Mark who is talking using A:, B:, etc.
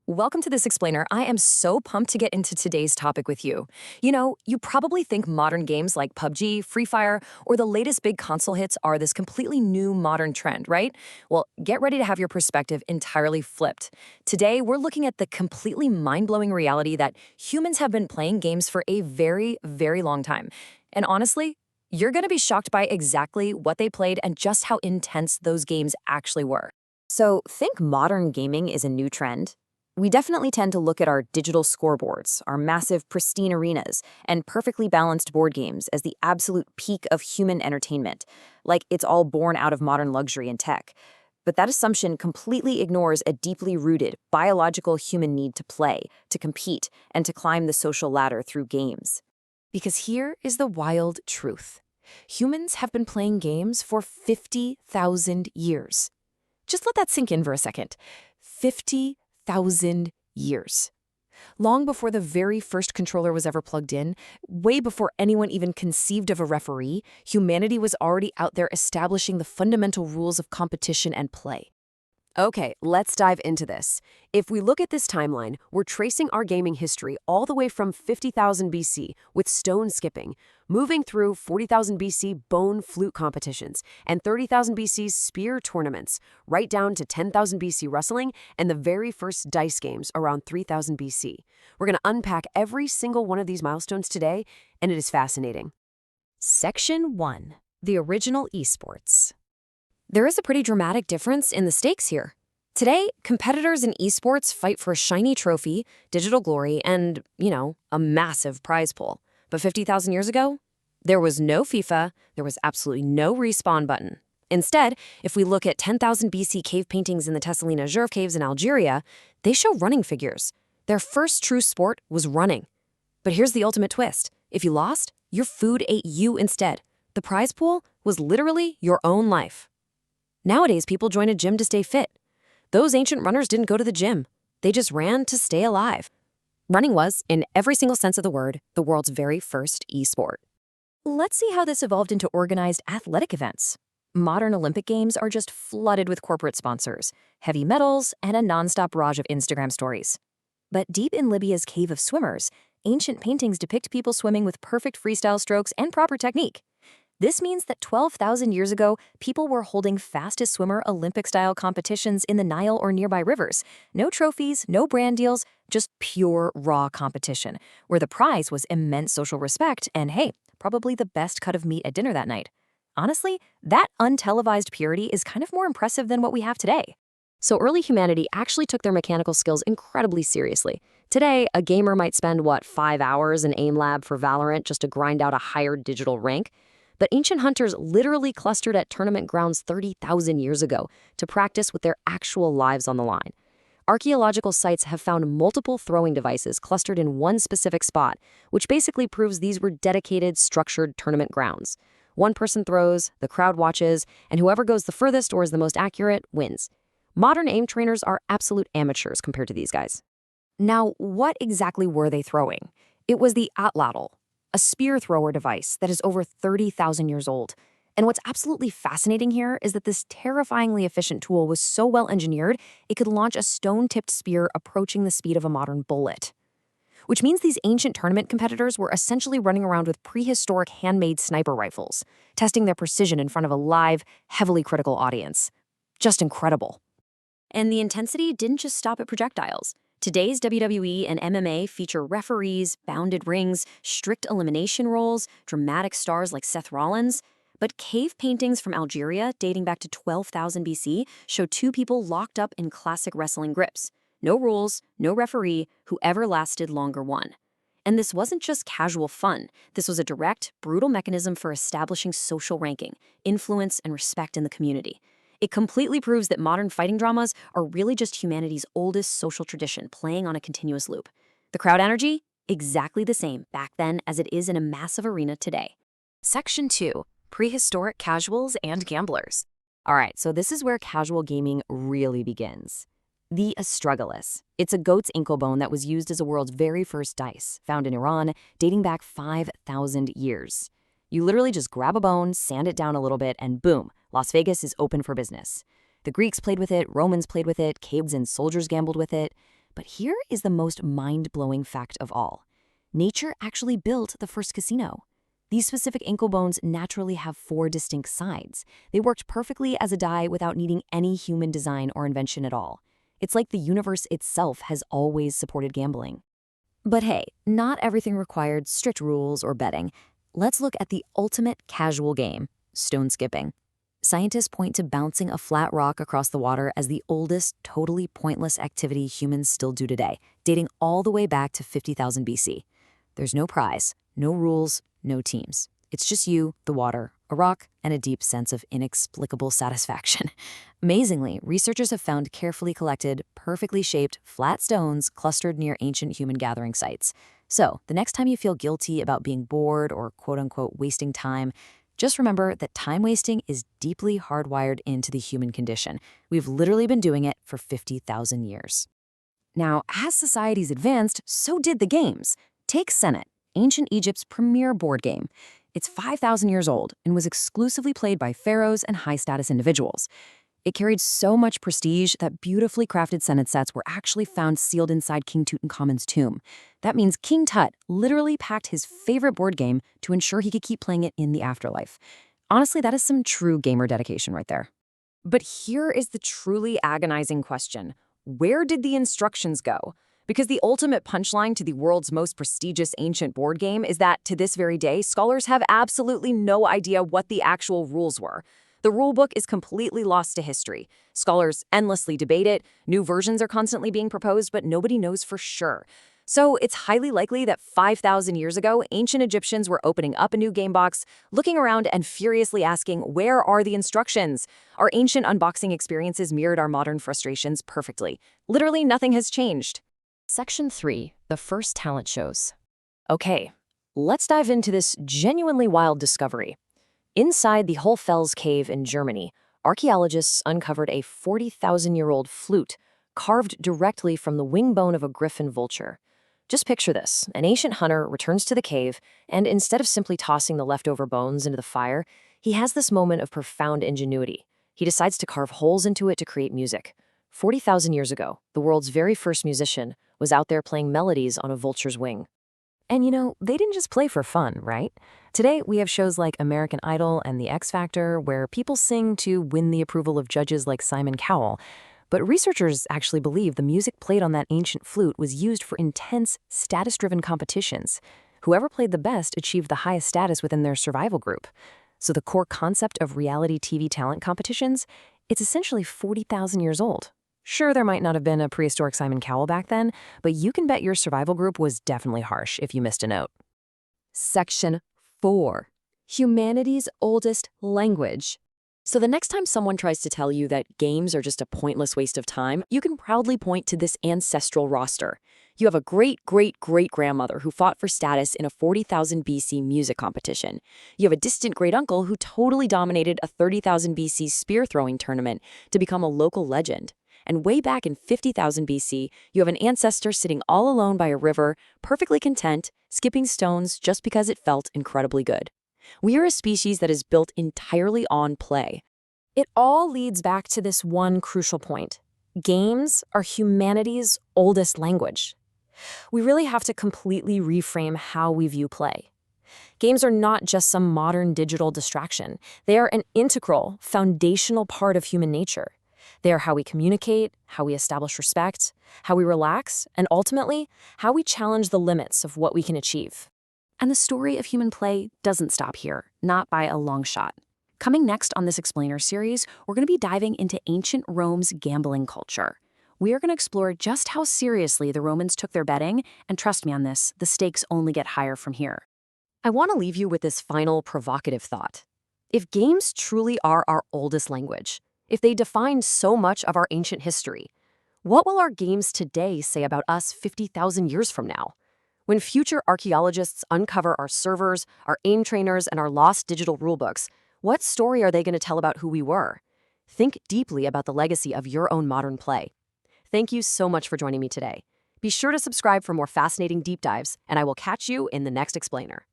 A: Welcome to this explainer. I am so pumped to get into today's topic with you. You probably think modern games like PUBG, Free Fire, or the latest big console hits are this completely new modern trend, right? Well, get ready to have your perspective entirely flipped. Today, we're looking at the completely mind-blowing reality that humans have been playing games for a very, very long time. And honestly, you're going to be shocked by exactly what they played and just how intense those games actually were. So, think modern gaming is a new trend? We definitely tend to look at our digital scoreboards, our massive, pristine arenas, and perfectly balanced board games as the absolute peak of human entertainment, like it's all born out of modern luxury and tech. But that assumption completely ignores a deeply rooted, biological human need to play, to compete, and to climb the social ladder through games. Because here is the wild truth. Humans have been playing games for 50,000 years. Just let that sink in for a second. 50,000 years. Long before the very first controller was ever plugged in, way before anyone even conceived of a referee, humanity was already out there establishing the fundamental rules of competition and play.
B: Okay, let's dive into this. If we look at this timeline, we're tracing our gaming history all the way from 50,000 BC with stone skipping, moving through 40,000 BC bone flute competitions, and 30,000 BC spear tournaments, right down to 10,000 BC wrestling and the very first dice games around 3000 BC. We're going to unpack every single one of these milestones today, and it is fascinating.
A: Section 1. The original esports. There is a pretty dramatic difference in the stakes here. Today, competitors in esports fight for a shiny trophy, digital glory, and, a massive prize pool. But 50,000 years ago, there was no FIFA, there was absolutely no respawn button. Instead, if we look at 10,000 BC cave paintings in the Tessalina Gerv caves in Algeria, they show running figures. Their first true sport was running. But here's the ultimate twist. If you lost, your food ate you instead. The prize pool was literally your own life. Nowadays, people join a gym to stay fit. Those ancient runners didn't go to the gym. They just ran to stay alive. Running was, in every single sense of the word, the world's very first e-sport. Let's see how this evolved into organized athletic events. Modern Olympic Games are just flooded with corporate sponsors, heavy metals, and a nonstop barrage of Instagram stories. But deep in Libya's Cave of Swimmers, ancient paintings depict people swimming with perfect freestyle strokes and proper technique. This means that 12,000 years ago, people were holding fastest swimmer Olympic-style competitions in the Nile or nearby rivers. No trophies, no brand deals, just pure, raw competition, where the prize was immense social respect and, hey, probably the best cut of meat at dinner that night. Honestly, that untelevised purity is kind of more impressive than what we have today. So early humanity actually took their mechanical skills incredibly seriously. Today, a gamer might spend, 5 hours in aim lab for Valorant just to grind out a higher digital rank? But ancient hunters literally clustered at tournament grounds 30,000 years ago to practice with their actual lives on the line. Archaeological sites have found multiple throwing devices clustered in one specific spot, which basically proves these were dedicated, structured tournament grounds. One person throws, the crowd watches, and whoever goes the furthest or is the most accurate wins. Modern aim trainers are absolute amateurs compared to these guys. Now, what exactly were they throwing? It was the atlatl, a spear thrower device that is over 30,000 years old. And what's absolutely fascinating here is that this terrifyingly efficient tool was so well engineered, it could launch a stone-tipped spear approaching the speed of a modern bullet. Which means these ancient tournament competitors were essentially running around with prehistoric handmade sniper rifles, testing their precision in front of a live, heavily critical audience. Just incredible. And the intensity didn't just stop at projectiles. Today's WWE and MMA feature referees, bounded rings, strict elimination rules, dramatic stars like Seth Rollins. But cave paintings from Algeria dating back to 12,000 BC show two people locked up in classic wrestling grips. No rules, no referee, whoever lasted longer won. And this wasn't just casual fun. This was a direct, brutal mechanism for establishing social ranking, influence, and respect in the community. It completely proves that modern fighting dramas are really just humanity's oldest social tradition playing on a continuous loop. The crowd energy? Exactly the same back then as it is in a massive arena today. Section 2. Prehistoric casuals and gamblers. All right, so this is where casual gaming really begins. The astragalus. It's a goat's ankle bone that was used as the world's very first dice, found in Iran, dating back 5,000 years. You literally just grab a bone, sand it down a little bit, and boom, Las Vegas is open for business. The Greeks played with it, Romans played with it, caves and soldiers gambled with it. But here is the most mind-blowing fact of all. Nature actually built the first casino. These specific ankle bones naturally have 4 distinct sides. They worked perfectly as a die without needing any human design or invention at all. It's like the universe itself has always supported gambling. But hey, not everything required strict rules or betting. Let's look at the ultimate casual game, stone skipping. Scientists point to bouncing a flat rock across the water as the oldest, totally pointless activity humans still do today, dating all the way back to 50,000 BC. There's no prize, no rules, no teams. It's just you, the water, a rock, and a deep sense of inexplicable satisfaction. Amazingly, researchers have found carefully collected, perfectly shaped, flat stones clustered near ancient human gathering sites. So, the next time you feel guilty about being bored or quote-unquote wasting time, just remember that time wasting is deeply hardwired into the human condition. We've literally been doing it for 50,000 years. Now, as societies advanced, so did the games. Take Senet, ancient Egypt's premier board game. It's 5,000 years old and was exclusively played by pharaohs and high-status individuals. It carried so much prestige that beautifully crafted Senet sets were actually found sealed inside King Tutankhamun's tomb. That means King Tut literally packed his favorite board game to ensure he could keep playing it in the afterlife. Honestly, that is some true gamer dedication right there. But here is the truly agonizing question. Where did the instructions go? Because the ultimate punchline to the world's most prestigious ancient board game is that, to this very day, scholars have absolutely no idea what the actual rules were. The rulebook is completely lost to history. Scholars endlessly debate it, new versions are constantly being proposed, but nobody knows for sure. So it's highly likely that 5,000 years ago, ancient Egyptians were opening up a new game box, looking around and furiously asking, where are the instructions? Our ancient unboxing experiences mirrored our modern frustrations perfectly. Literally nothing has changed. Section 3, the first talent shows. Okay, let's dive into this genuinely wild discovery. Inside the Hohlfels cave in Germany, archaeologists uncovered a 40,000-year-old flute carved directly from the wing bone of a griffin vulture. Just picture this. An ancient hunter returns to the cave, and instead of simply tossing the leftover bones into the fire, he has this moment of profound ingenuity. He decides to carve holes into it to create music. 40,000 years ago, the world's very first musician was out there playing melodies on a vulture's wing. And you know, they didn't just play for fun, right? Today, we have shows like American Idol and The X Factor where people sing to win the approval of judges like Simon Cowell. But researchers actually believe the music played on that ancient flute was used for intense, status-driven competitions. Whoever played the best achieved the highest status within their survival group. So the core concept of reality TV talent competitions, it's essentially 40,000 years old. Sure, there might not have been a prehistoric Simon Cowell back then, but you can bet your survival group was definitely harsh if you missed a note. Section 4. Humanity's oldest language. So the next time someone tries to tell you that games are just a pointless waste of time, you can proudly point to this ancestral roster. You have a great-great-great-grandmother who fought for status in a 40,000 BC music competition. You have a distant great-uncle who totally dominated a 30,000 BC spear-throwing tournament to become a local legend. And way back in 50,000 BC, you have an ancestor sitting all alone by a river, perfectly content, skipping stones just because it felt incredibly good. We are a species that is built entirely on play. It all leads back to this one crucial point. Games are humanity's oldest language. We really have to completely reframe how we view play. Games are not just some modern digital distraction. They are an integral, foundational part of human nature. They are how we communicate, how we establish respect, how we relax, and ultimately, how we challenge the limits of what we can achieve. And the story of human play doesn't stop here, not by a long shot. Coming next on this Explainer series, we're going to be diving into ancient Rome's gambling culture. We are going to explore just how seriously the Romans took their betting, and trust me on this, the stakes only get higher from here. I want to leave you with this final provocative thought. If games truly are our oldest language, if they define so much of our ancient history, what will our games today say about us 50,000 years from now? When future archaeologists uncover our servers, our aim trainers, and our lost digital rulebooks, what story are they going to tell about who we were? Think deeply about the legacy of your own modern play. Thank you so much for joining me today. Be sure to subscribe for more fascinating deep dives, and I will catch you in the next Explainer.